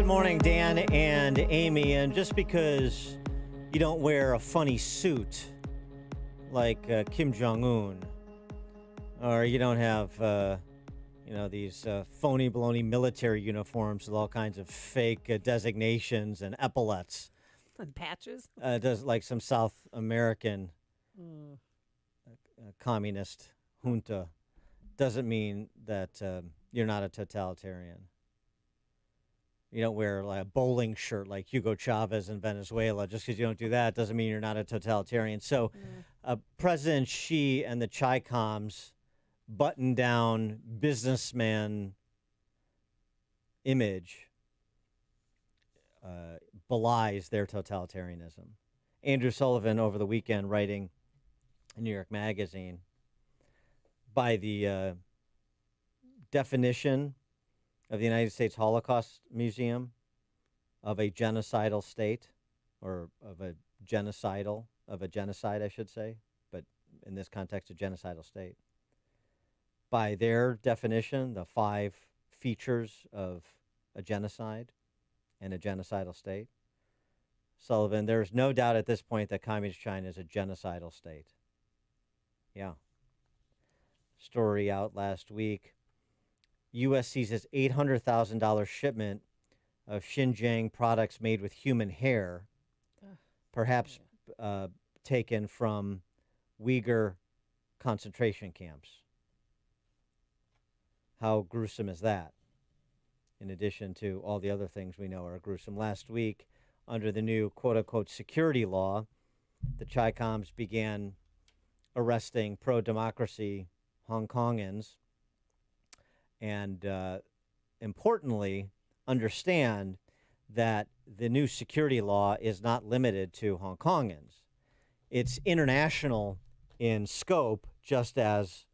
Good morning, Dan and Amy. And just because you don't wear a funny suit like Kim Jong-un, or you don't have, these phony baloney military uniforms with all kinds of fake designations and epaulets, And patches. does like some South American communist junta, doesn't mean that you're not a totalitarian. You don't wear like a bowling shirt like Hugo Chavez in Venezuela. Just because you don't do that doesn't mean you're not a totalitarian. So President Xi and the Chi-Coms button-down businessman image belies their totalitarianism. Andrew Sullivan over the weekend writing in New York Magazine, by the definition of the United States Holocaust Museum of a genocidal state, or of a genocide, I should say, but in this context, a genocidal state. By their definition, the 5 features of a genocide and a genocidal state, Sullivan, there's no doubt at this point that Communist China is a genocidal state. Yeah. Story out last week. U.S. seizes $800,000 shipment of Xinjiang products made with human hair, perhaps taken from Uyghur concentration camps. How gruesome is that? In addition to all the other things we know are gruesome. Last week, under the new quote-unquote security law, the Chi-Coms began arresting pro-democracy Hong Kongans, and importantly, understand that the new security law is not limited to Hong Kongans. It's international in scope, just as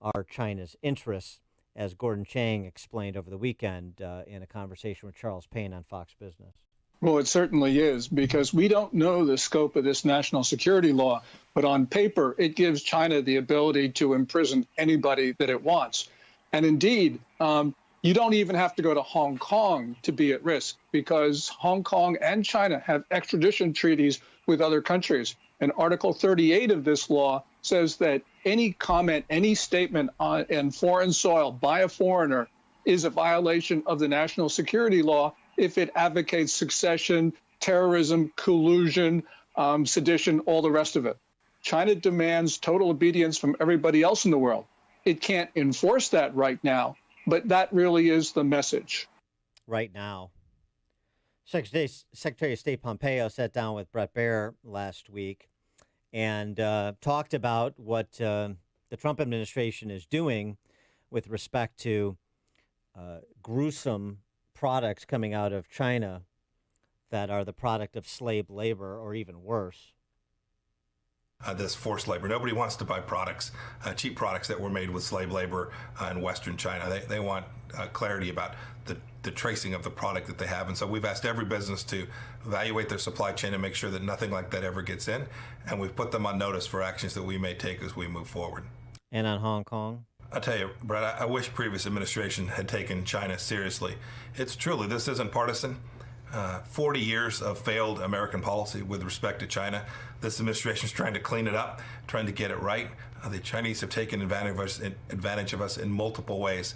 are China's interests, as Gordon Chang explained over the weekend in a conversation with Charles Payne on Fox Business. Well, it certainly is, because we don't know the scope of this national security law, but on paper, it gives China the ability to imprison anybody that it wants. And indeed, you don't even have to go to Hong Kong to be at risk, because Hong Kong and China have extradition treaties with other countries. And Article 38 of this law says that any comment, any statement in foreign soil by a foreigner is a violation of the national security law if it advocates secession, terrorism, collusion, sedition, all the rest of it. China demands total obedience from everybody else in the world. It can't enforce that right now, but that really is the message. Right now. Secretary of State Pompeo sat down with Bret Baier last week and talked about what the Trump administration is doing with respect to gruesome products coming out of China that are the product of slave labor, or even worse. This forced labor. Nobody wants to buy products, cheap products that were made with slave labor in Western China. They want clarity about the tracing of the product that they have. And so we've asked every business to evaluate their supply chain and make sure that nothing like that ever gets in. And we've put them on notice for actions that we may take as we move forward. And on Hong Kong? I'll tell you, Brett, I wish previous administration had taken China seriously. It's truly, this isn't partisan. 40 years of failed American policy with respect to China. This administration is trying to clean it up, trying to get it right. The Chinese have taken advantage of us in multiple ways.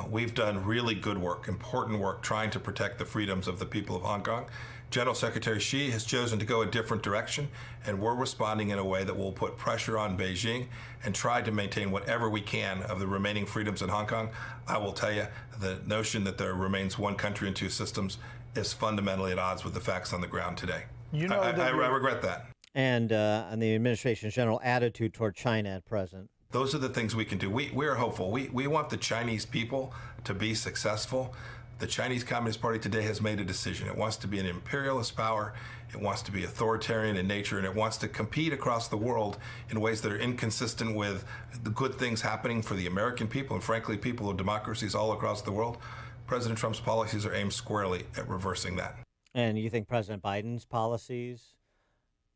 We've done really good work, important work, trying to protect the freedoms of the people of Hong Kong. General Secretary Xi has chosen to go a different direction, and we're responding in a way that will put pressure on Beijing and try to maintain whatever we can of the remaining freedoms in Hong Kong. I will tell you, the notion that there remains one country and two systems is fundamentally at odds with the facts on the ground today. I regret that. And on the administration's general attitude toward China at present. Those are the things we can do. We are hopeful. We want the Chinese people to be successful. The Chinese Communist Party today has made a decision. It wants to be an imperialist power. It wants to be authoritarian in nature, and it wants to compete across the world in ways that are inconsistent with the good things happening for the American people and, frankly, people of democracies all across the world. President Trump's policies are aimed squarely at reversing that. And you think President Biden's policies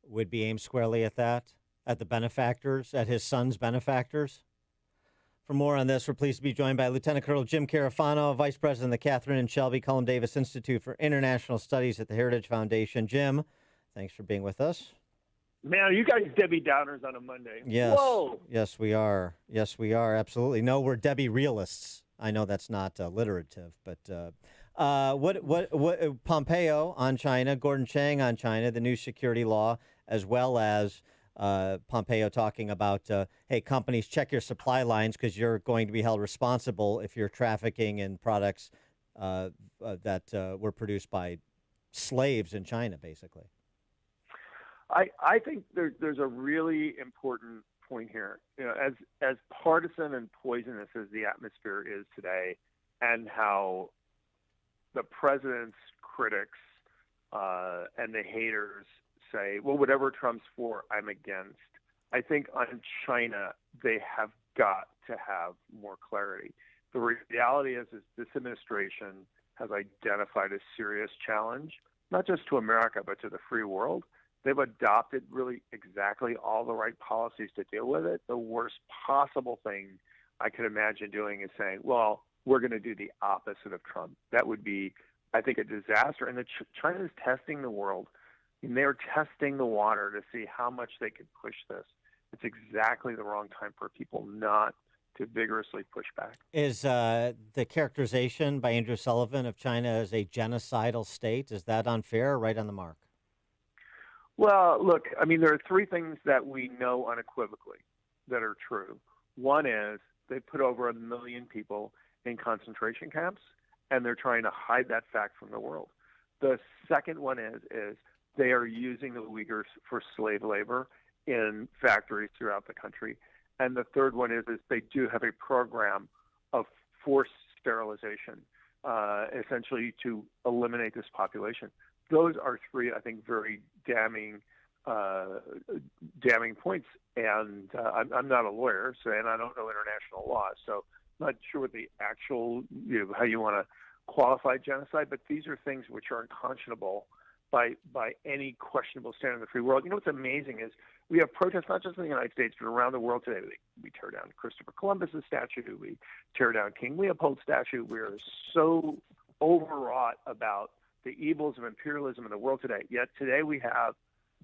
would be aimed squarely at that, at the benefactors, at his son's benefactors? For more on this, we're pleased to be joined by Lieutenant Colonel Jim Carafano, Vice President of the Catherine and Shelby Cullum Davis Institute for International Studies at the Heritage Foundation. Jim, thanks for being with us. Man, are you guys Debbie Downers on a Monday? Yes. Whoa. Yes, we are. Yes, we are. Absolutely. No, we're Debbie realists. I know that's not alliterative, but what Pompeo on China, Gordon Chang on China, the new security law, as well as Pompeo talking about, hey, companies, check your supply lines because you're going to be held responsible if you're trafficking in products that were produced by slaves in China, basically. I think there's a really important point here. You know, as partisan and poisonous as the atmosphere is today, and how the president's critics and the haters say, well, whatever Trump's for, I'm against. I think on China, they have got to have more clarity. The reality is this administration has identified a serious challenge, not just to America, but to the free world. They've adopted really exactly all the right policies to deal with it. The worst possible thing I could imagine doing is saying, well, we're going to do the opposite of Trump. That would be, I think, a disaster. And China is testing the world. And they're testing the water to see how much they can push this. It's exactly the wrong time for people not to vigorously push back. Is the characterization by Andrew Sullivan of China as a genocidal state, is that unfair or right on the mark? Well, look, I mean, there are three things that we know unequivocally that are true. One is they put over 1 million people in concentration camps, and they're trying to hide that fact from the world. The second one is they are using the Uyghurs for slave labor in factories throughout the country. And the third one is they do have a program of forced sterilization, essentially to eliminate this population. Those are three, I think, very damning points. And I'm not a lawyer, and I don't know international law, so I'm not sure what the actual, how you want to qualify genocide. But these are things which are unconscionable by any questionable standard in the free world. You know what's amazing is we have protests not just in the United States, but around the world today. We tear down Christopher Columbus's statue. We tear down King Leopold's statue. We are so overwrought about the evils of imperialism in the world today. Yet today we have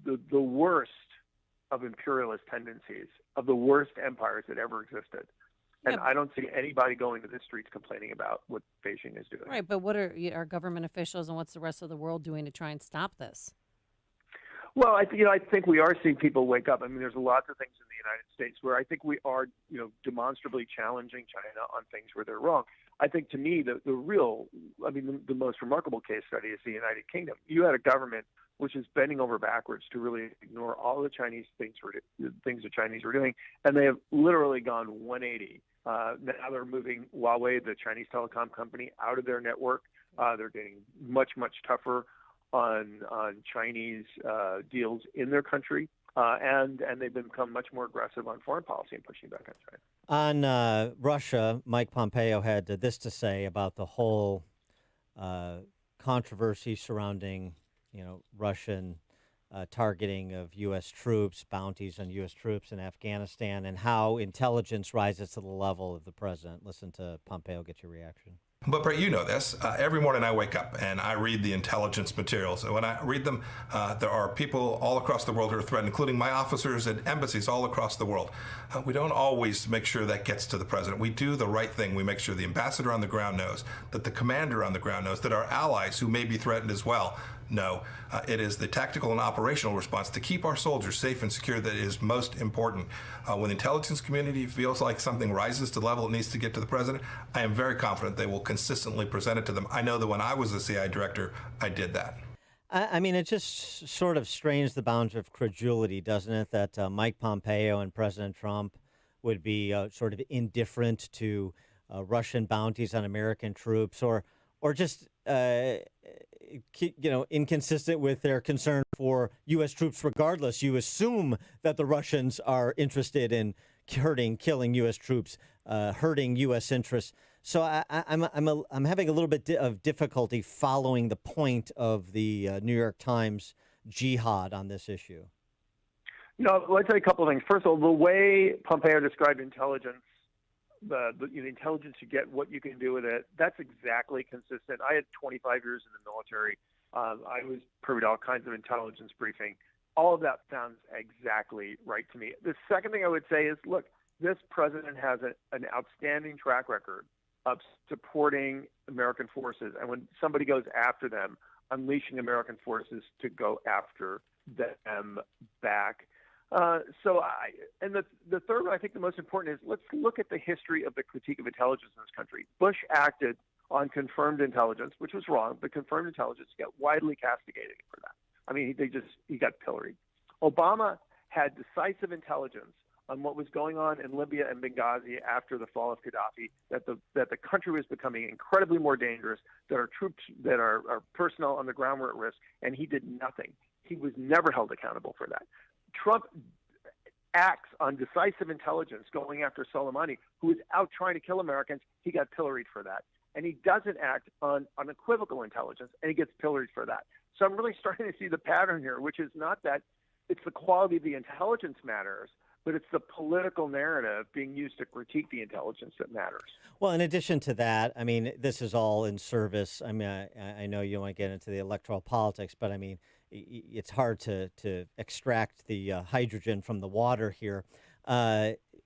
the worst of imperialist tendencies, of the worst empires that ever existed. And Yep. I don't see anybody going to the streets complaining about what Beijing is doing. Right, but what are our government officials and what's the rest of the world doing to try and stop this? Well, I think we are seeing people wake up. I mean, there's lots of things in the United States where I think we are, demonstrably challenging China on things where they're wrong. I think to me, the most remarkable case study is the United Kingdom. You had a government which is bending over backwards to really ignore all the things the Chinese were doing, and they have literally gone 180. Now they're moving Huawei, the Chinese telecom company, out of their network. They're getting much, much tougher on Chinese deals in their country, and they've become much more aggressive on foreign policy and pushing back on China. On Russia, Mike Pompeo had this to say about the whole controversy surrounding, Russian targeting of U.S. troops, bounties on U.S. troops in Afghanistan, and how intelligence rises to the level of the president. Listen to Pompeo, get your reaction. But Brett, you know this. Every morning I wake up and I read the intelligence materials. And when I read them, there are people all across the world who are threatened, including my officers at embassies all across the world. We don't always make sure that gets to the president. We do the right thing. We make sure the ambassador on the ground knows, that the commander on the ground knows, that our allies who may be threatened as well know. It is the tactical and operational response to keep our soldiers safe and secure that is most important. When the intelligence community feels like something rises to the level it needs to get to the president, I am very confident they will consistently present it to them. I know that when I was the CIA director, I did that. I mean, it just sort of strains the bounds of credulity, doesn't it, that Mike Pompeo and President Trump would be sort of indifferent to Russian bounties on American troops, or just inconsistent with their concern for U.S. troops. Regardless, you assume that the Russians are interested in killing U.S. troops, hurting U.S. interests. So I'm having a little bit of difficulty following the point of the New York Times jihad on this issue. Let me tell you a couple of things. First of all, the way Pompeo described intelligence the intelligence you get, what you can do with it, that's exactly consistent. I had 25 years in the military. I was privy to all kinds of intelligence briefing. All of that sounds exactly right to me. The second thing I would say is, look, this president has an outstanding track record of supporting American forces, and when somebody goes after them, unleashing American forces to go after them back. And the third one, I think the most important is, let's look at the history of the critique of intelligence in this country. Bush acted on confirmed intelligence, which was wrong, but confirmed intelligence got widely castigated for that. I mean, he got pilloried. Obama had decisive intelligence on what was going on in Libya and Benghazi after the fall of Gaddafi, that the country was becoming incredibly more dangerous, that our troops, that our personnel on the ground were at risk, and he did nothing. He was never held accountable for that. Trump acts on decisive intelligence going after Soleimani, who was out trying to kill Americans. He got pilloried for that. And he doesn't act on unequivocal intelligence, and he gets pilloried for that. So I'm really starting to see the pattern here, which is not that it's the quality of the intelligence matters, but it's the political narrative being used to critique the intelligence that matters. Well, in addition to that, I mean, this is all in service. I mean, I know you don't want to get into the electoral politics, but I mean, it's hard to extract the hydrogen from the water here.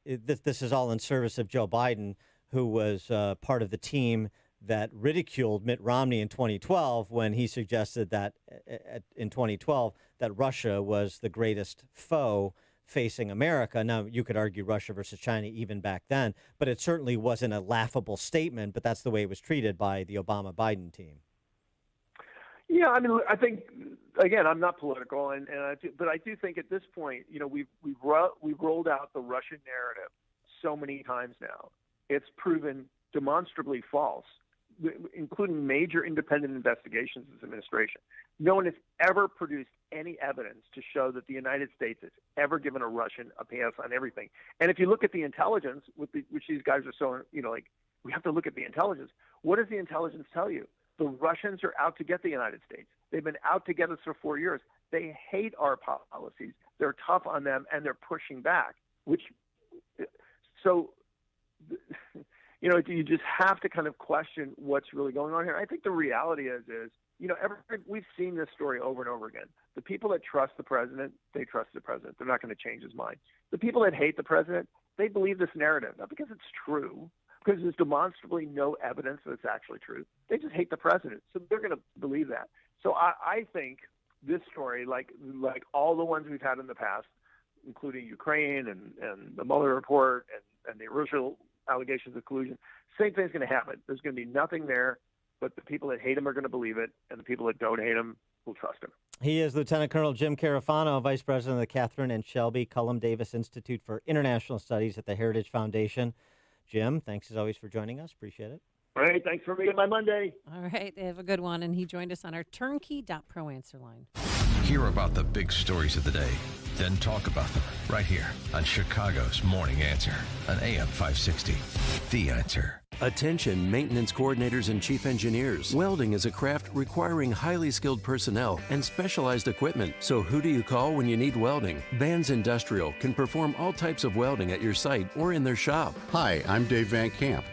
This is all in service of Joe Biden, who was part of the team that ridiculed Mitt Romney in 2012 when he suggested that in 2012 that Russia was the greatest foe facing America. Now, you could argue Russia versus China even back then, but it certainly wasn't a laughable statement, but that's the way it was treated by the Obama-Biden team. Yeah, I mean, I think, again, I'm not political, but I do think at this point, we've rolled out the Russian narrative so many times now. It's proven demonstrably false, including major independent investigations of this administration. No one has ever produced any evidence to show that the United States has ever given a Russian a pass on everything. And if you look at the intelligence, which these guys are so, we have to look at the intelligence. What does the intelligence tell you? The Russians are out to get the United States. They've been out to get us for 4 years. They hate our policies. They're tough on them, and they're pushing back, you just have to kind of question what's really going on here. I think the reality is we've seen this story over and over again. The people that trust the president, they trust the president. They're not going to change his mind. The people that hate the president, they believe this narrative, not because it's true, because there's demonstrably no evidence that it's actually true. They just hate the president, so they're going to believe that. So I think this story, like all the ones we've had in the past, including Ukraine and the Mueller report and the original allegations of collusion, same thing's going to happen. There's going to be nothing there, but the people that hate him are going to believe it, and the people that don't hate him will trust him. He is Lieutenant Colonel Jim Carafano, Vice President of the Catherine and Shelby Cullum Davis Institute for International Studies at the Heritage Foundation. Jim, thanks as always for joining us. Appreciate it. All right, thanks for being my Monday. All right, have a good one. And he joined us on our turnkey.pro answer line. Hear about the big stories of the day, then talk about them right here on Chicago's Morning Answer on AM 560. The Answer. Attention maintenance coordinators and chief engineers. Welding is a craft requiring highly skilled personnel and specialized equipment. So who do you call when you need welding? Vans Industrial can perform all types of welding at your site or in their shop. Hi, I'm Dave Van Camp.